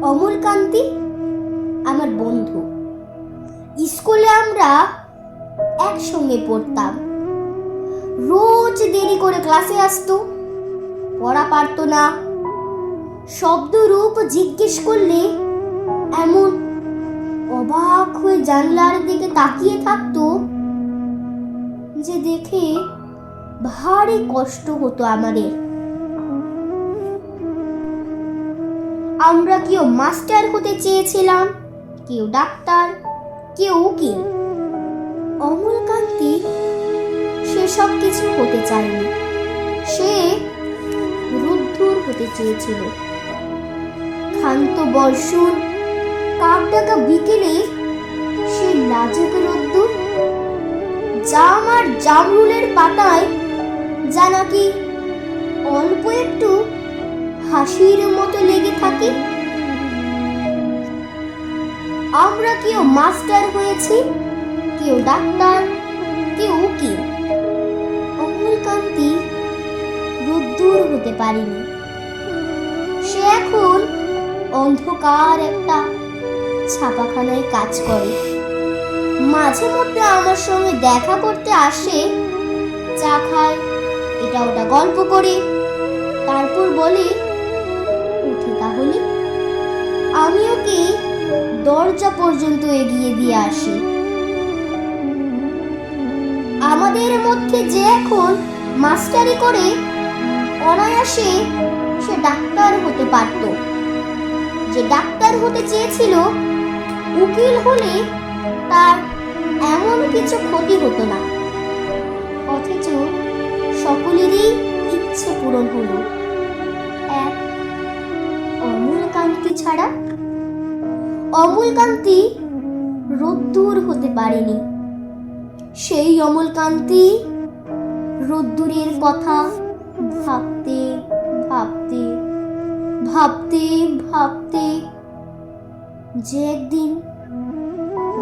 অমলকান্তি আমার বন্ধু। স্কুলে আমরা একসঙ্গে পড়তাম। রোজ দেরি করে ক্লাসে আসতো, পড়া পারতো না। শব্দরূপ জিজ্ঞেস করলে এমন অবাক হয়ে জানলার দিকে তাকিয়ে থাকতো যে দেখে ভারী কষ্ট হতো আমাদের। আমরা কেউ মাস্টার হতে চেয়েছিলাম, কেউ ডাক্তার, কেউ উকিল। অমলকান্তি সেসব কিছু হতে চায়নি। সে রোদ্দুর হতে চেয়েছিল। ক্ষান্ত বর্ষণ, কাক ডাকা বিকেলে সেই লাজুক রোদ্দুর, জাম আর জামরুলের পাতায় যা নাকি অল্প একটু হাসির মতো লেগে থাকে। আমরা কেউ মাস্টার হয়েছি, কেউ ডাক্তার, কেউ উকিল। অমলকান্তি রোদ্দুর হতে পারেনি। সে এখন অন্ধকার একটা ছাপাখানায় কাজ করে। মাঝে মধ্যে আমার সঙ্গে দেখা করতে আসে, চা খায়, এটা ওটা গল্প করে, তারপর বলে উঠি তাহলে। আমি ওকে দরজা পর্যন্ত এগিয়ে দিয়ে আসি। আমাদের মধ্যে যে এখন মাস্টারি করে, অনায়াসে সে ডাক্তার হতে পারত। যে ডাক্তার হতে চেয়েছিল, উকিল হলে তার এমন কিছু ক্ষতি হতো না। অথচ সকলেরই ইচ্ছে পূরণ হলো, এক অমলকান্তি ছাড়া। অমলকান্তি রোদ্দুর হতে পারেনি। সেই অমলকান্তি রোদ্দুরের কথা ভাবতে ভাবতে ভাবতে ভাবতে যে একদিন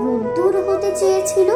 রোদ্দুর হতে চেয়েছিল।